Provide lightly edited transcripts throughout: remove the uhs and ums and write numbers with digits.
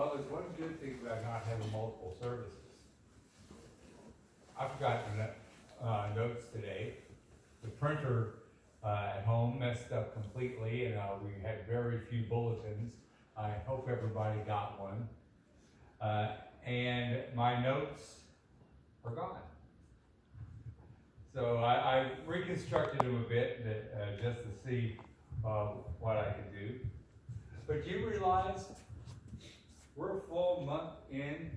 Well, there's one good thing about not having multiple services. I forgot notes today. The printer at home messed up completely, and we had very few bulletins. I hope everybody got one. And my notes are gone. So I reconstructed them a bit just to see what I could do. But you realize we're a full month in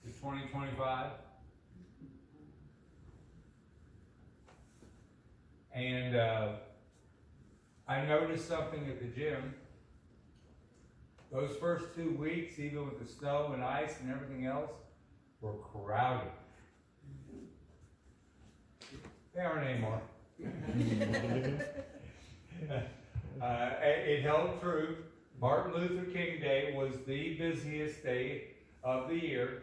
to 2025. And I noticed something at the gym. Those first 2 weeks, even with the snow and ice and everything else, were crowded. They aren't anymore. It held true. Martin Luther King Day was the busiest day of the year.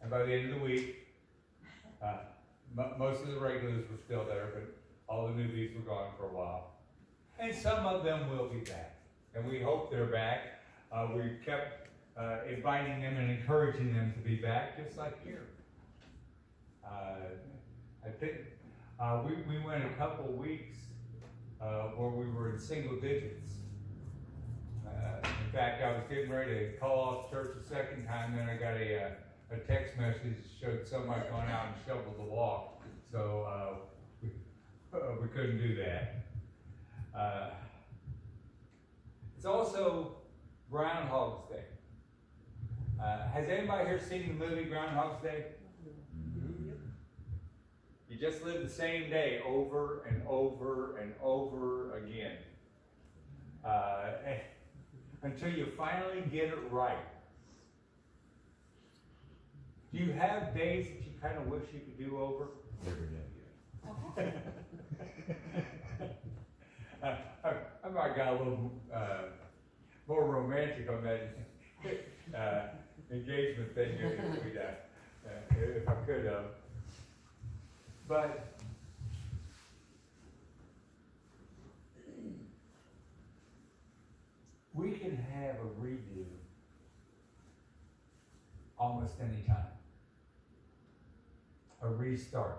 And by the end of the week, most of the regulars were still there, but all the newbies were gone for a while. And some of them will be back. And we hope they're back. We kept inviting them and encouraging them to be back, just like here. I think we went a couple weeks where we were in single digits. In fact, I was getting ready to call off church a second time, then I got a text message that showed somebody going out and shoveled the walk, so we couldn't do that. It's also Groundhog's Day. Has anybody here seen the movie Groundhog's Day? You just live the same day over and over and over again. Until you finally get it right. Do you have days that you kind of wish you could do over? Every day. I might got a little more romantic on that engagement thing if I could have. But we can have a redo almost any time. A restart.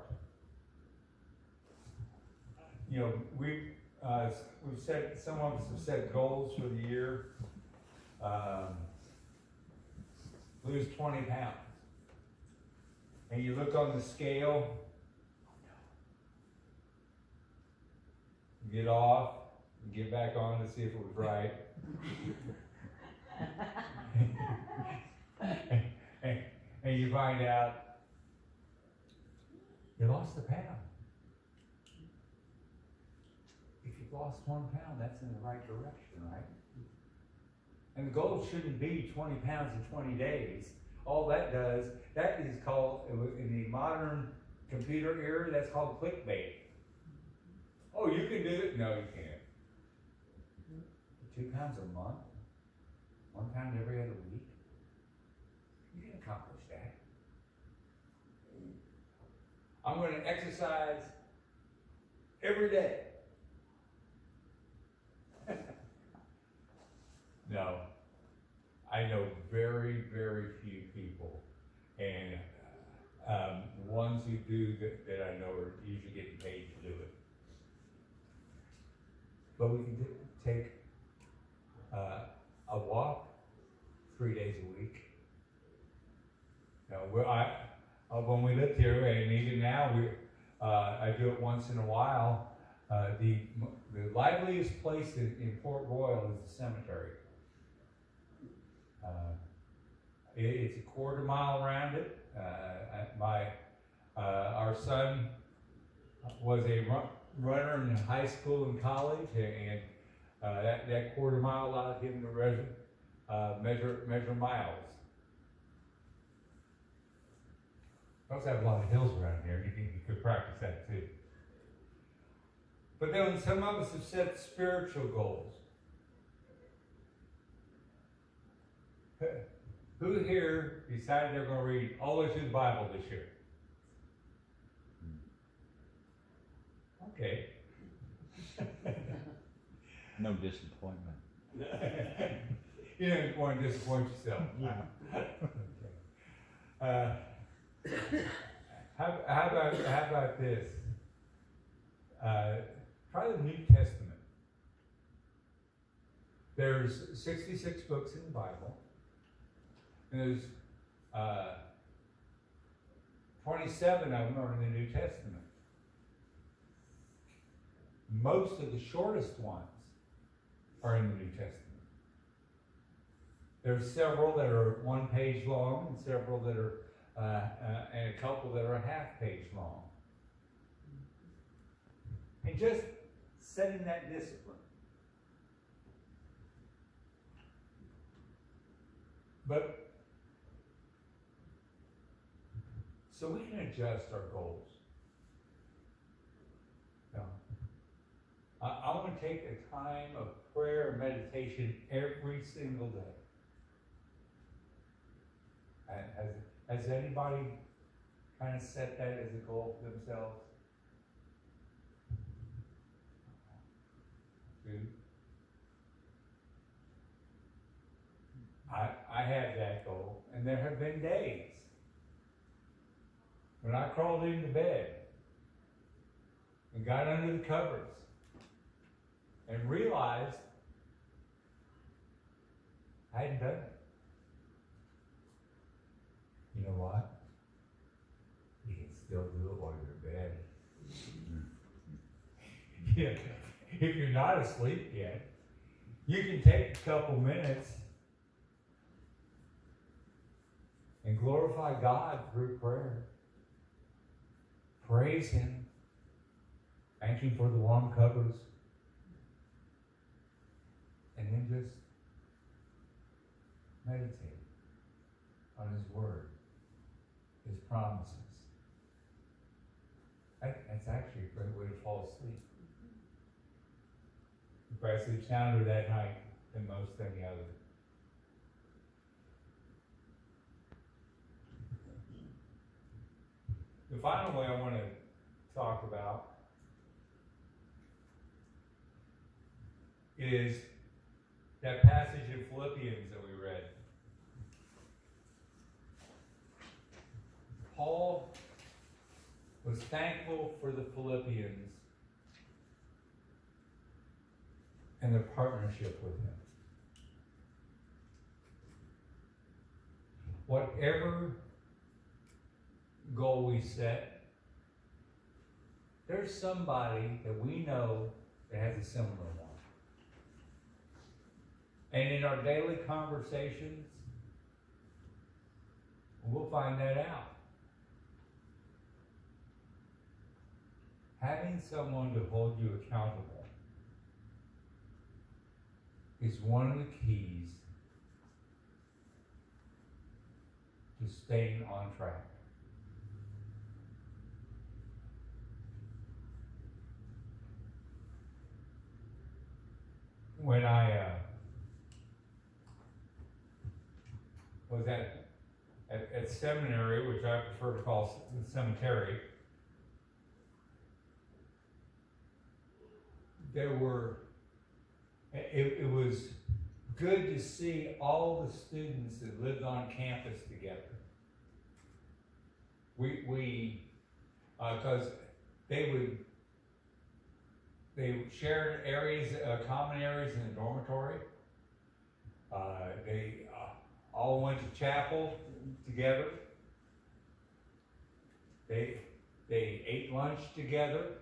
You know, we've set, some of us have set goals for the year. Lose 20 pounds. And you look on the scale, get off, and get back on to see if it was right. and you find out you lost a pound. If you've lost 1 pound, that's in the right direction, right? And the goal shouldn't be 20 pounds in 20 days. All that does, that is called, in the modern computer era, that's called clickbait. Oh, you can do it? No, you can't. 2 pounds a month? 1 pound every other week? You can accomplish that. I'm going to exercise every day. No. I know very, very few people, and the ones who do that I know are usually getting paid to do it. But we can take a walk 3 days a week. Now, when we lived here, and even now, I do it once in a while. The liveliest place in Port Royal is the cemetery. It's a quarter mile around it. Our son was a runner in high school and college, and that quarter mile allowed him to measure miles. We also have a lot of hills around here. You could practice that too. But then some of us have set spiritual goals. Who here decided they're going to read all the way through the Bible this year? Okay. No disappointment. You don't want to disappoint yourself. How about this? Try the New Testament. There's 66 books in the Bible. And there's 27 of them are in the New Testament. Most of the shortest ones are in the New Testament. There's several that are 1 page long, and several that are, and a couple that are a half page long. And just setting that discipline. But, so we can adjust our goals. Now, I want to take a time of prayer and meditation every single day. And has anybody kind of set that as a goal for themselves? Dude. I have that goal, and there have been days when I crawled into bed and got under the covers and realized I hadn't done it. You know what? You can still do it while you're in bed. Yeah. If you're not asleep yet, you can take a couple minutes and glorify God through prayer. Praise Him. Thank Him for the warm covers. And then just meditate on His Word, His promises. That's actually a great way to fall asleep. You probably sleep sounder that night than most any other. The final way I want to talk about is that passage in Philippians that we read. Paul was thankful for the Philippians and their partnership with him. Whatever goal we set, there's somebody that we know that has a similar one. And in our daily conversations, we'll find that out. Having someone to hold you accountable is one of the keys to staying on track. When I was at seminary, which I prefer to call cemetery, it was good to see all the students that lived on campus together. Because they shared areas, common areas in the dormitory. They all went to chapel together. They ate lunch together.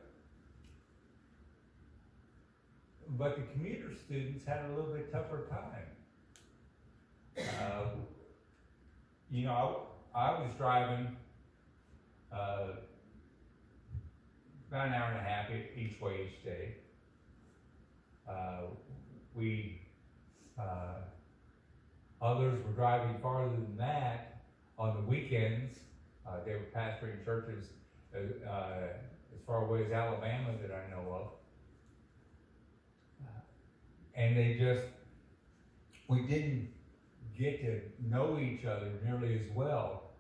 But the commuter students had a little bit tougher time. I was driving about an hour and a half each way each day. Others were driving farther than that on the weekends. They were pastoring churches as far away as Alabama that I know of. And we didn't get to know each other nearly as well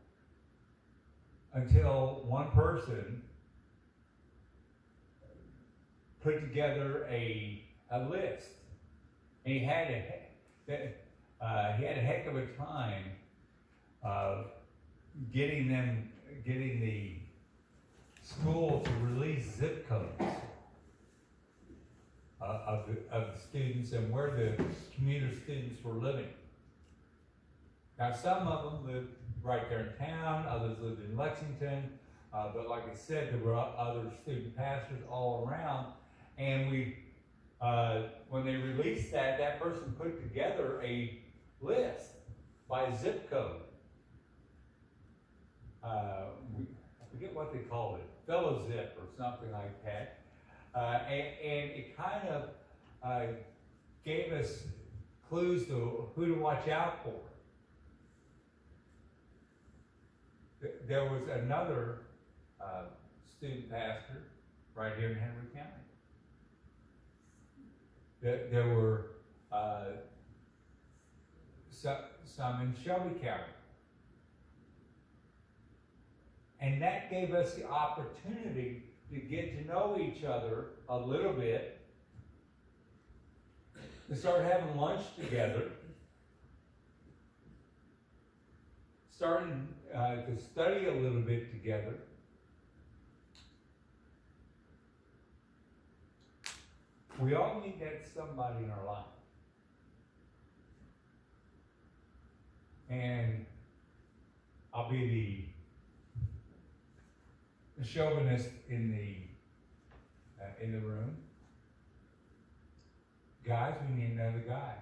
until one person put together a list. And he had he had a heck of a time getting the school to release zip codes of the students and where the commuter students were living. Now, some of them lived right there in town, others lived in Lexington, but like I said, there were other student pastors all around, and when they released that, that person put together a list by zip code. I forget what they called it, fellowship or something like that, and it kind of gave us clues to who to watch out for. There was another student pastor right here in Henry County. There were some in Shelby County. And that gave us the opportunity to get to know each other a little bit, to start having lunch together, starting to study a little bit together. We all need that somebody in our life. And I'll be the chauvinist in the room. Guys, we need another guy.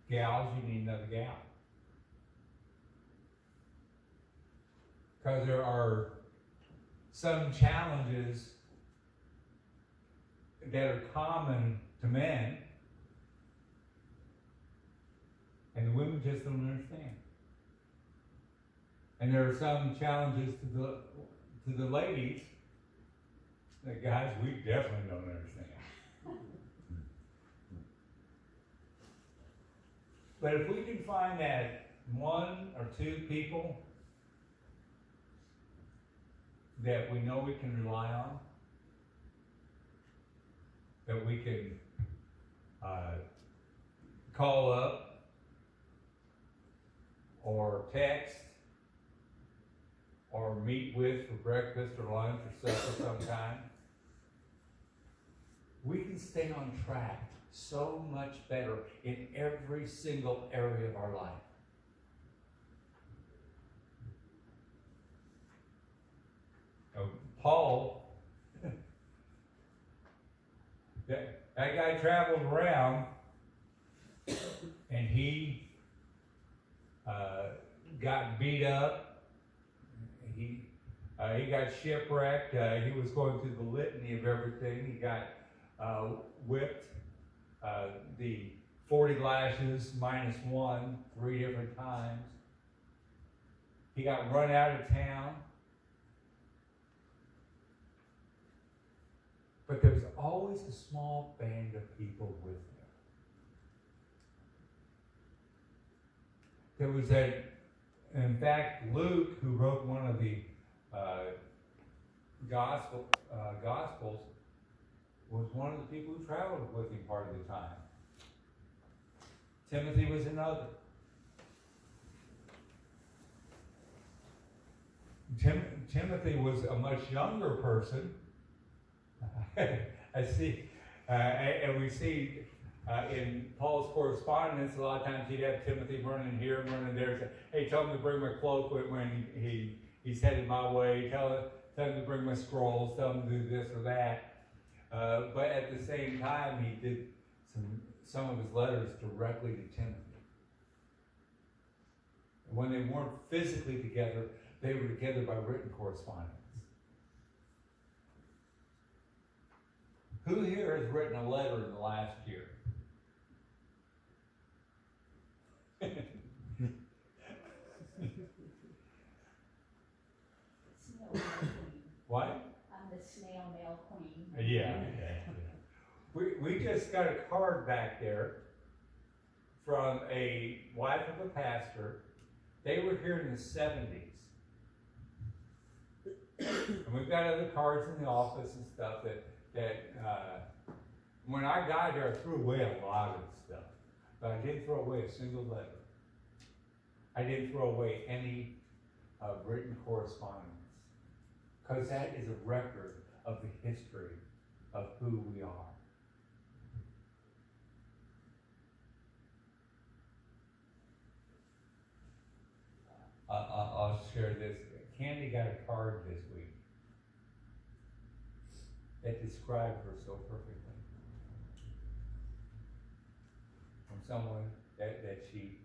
Gals, you need another gal. Because there are some challenges that are common to men, and the women just don't understand. And there are some challenges to the ladies that guys, we definitely don't understand. But if we can find that one or two people that we know we can rely on, that we can call up or text or meet with for breakfast or lunch or supper sometime, we can stay on track so much better in every single area of our life. Paul, that guy traveled around, and he got beat up. He got shipwrecked. He was going through the litany of everything. He got whipped. The 40 lashes minus 1 3 different times. He got run out of town. But there was always a small band of people with him. There was in fact, Luke, who wrote one of the Gospels, was one of the people who traveled with him part of the time. Timothy was another. Timothy was a much younger person. I see, and we see in Paul's correspondence, a lot of times he'd have Timothy running here and running there. Say, hey, tell him to bring my cloak when he's headed my way. Tell him to bring my scrolls. Tell him to do this or that. But at the same time, he did some of his letters directly to Timothy. When they weren't physically together, they were together by written correspondence. Who here has written a letter in the last year? What? I'm the snail mail queen. Yeah. We just got a card back there from a wife of a pastor. They were here in the 70s. And we've got other cards in the office and stuff that when I got here, I threw away a lot of stuff. But I didn't throw away a single letter. I didn't throw away any written correspondence. Because that is a record of the history of who we are. I'll share this. Candy got a card this week that described her so perfectly. From someone that she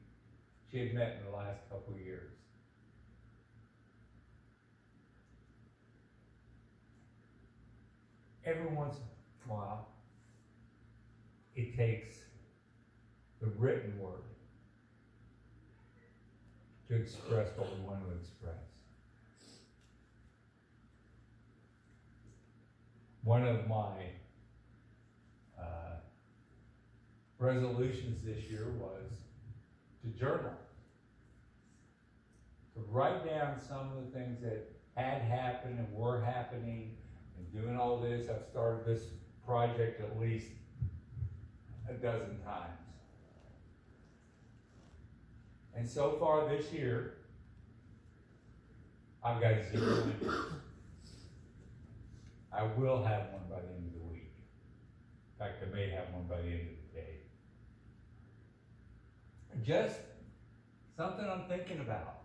had met in the last couple of years. Every once in a while, it takes the written word to express what we want to express. One of my resolutions this year was to journal, to write down some of the things that had happened and were happening, and doing all this. I've started this project at least a dozen times. And so far this year, I've got 0 entries. I will have one by the end of the week. In fact, I may have one by the end of the day. Just something I'm thinking about.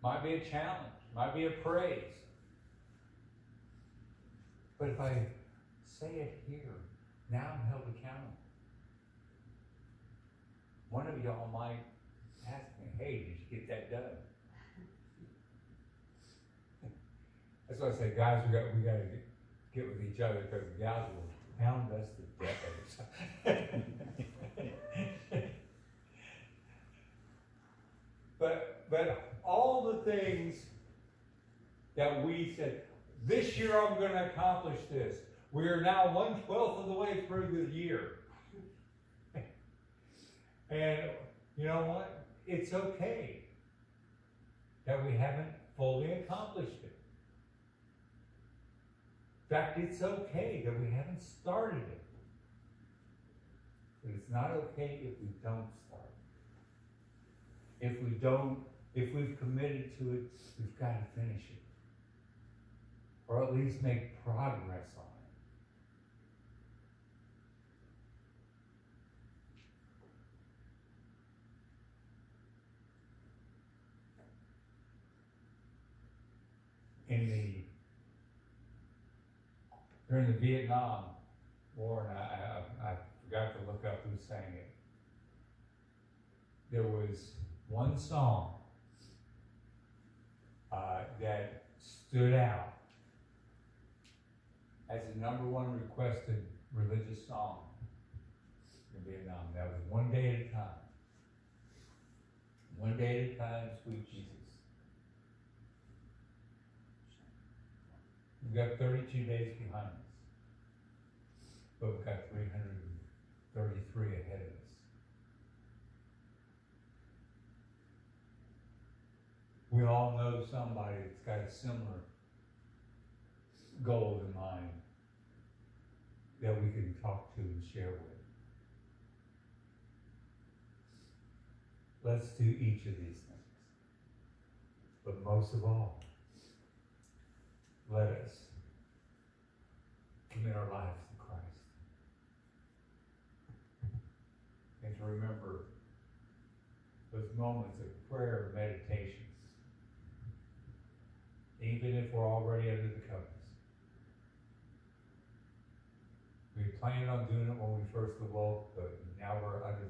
Might be a challenge, might be a praise. But if I say it here, now I'm held accountable. One of y'all might ask me, hey, did you get that done? That's why I say, guys, we got to get with each other, because the gals will pound us to death. But all the things that we said, this year I'm going to accomplish this. We are now 1/12 of the way through the year. And you know what? It's okay that we haven't fully accomplished it. In fact, it's okay that we haven't started it. But it's not okay if we don't start it. If we've committed to it, we've got to finish it. Or at least make progress on it. During the Vietnam War, and I forgot to look up who sang it, there was one song that stood out as the #1 requested religious song in Vietnam. That was One Day at a Time. One day at a time, sweet Jesus. We've got 32 days behind us, but we've got 333 ahead of us. We all know somebody that's got a similar goal in mind that we can talk to and share with. Let's do each of these things. But most of all, let us commit our lives to Christ. And to remember those moments of prayer and meditations. Even if we're already under the covers. We planned on doing it when we first awoke, but now we're under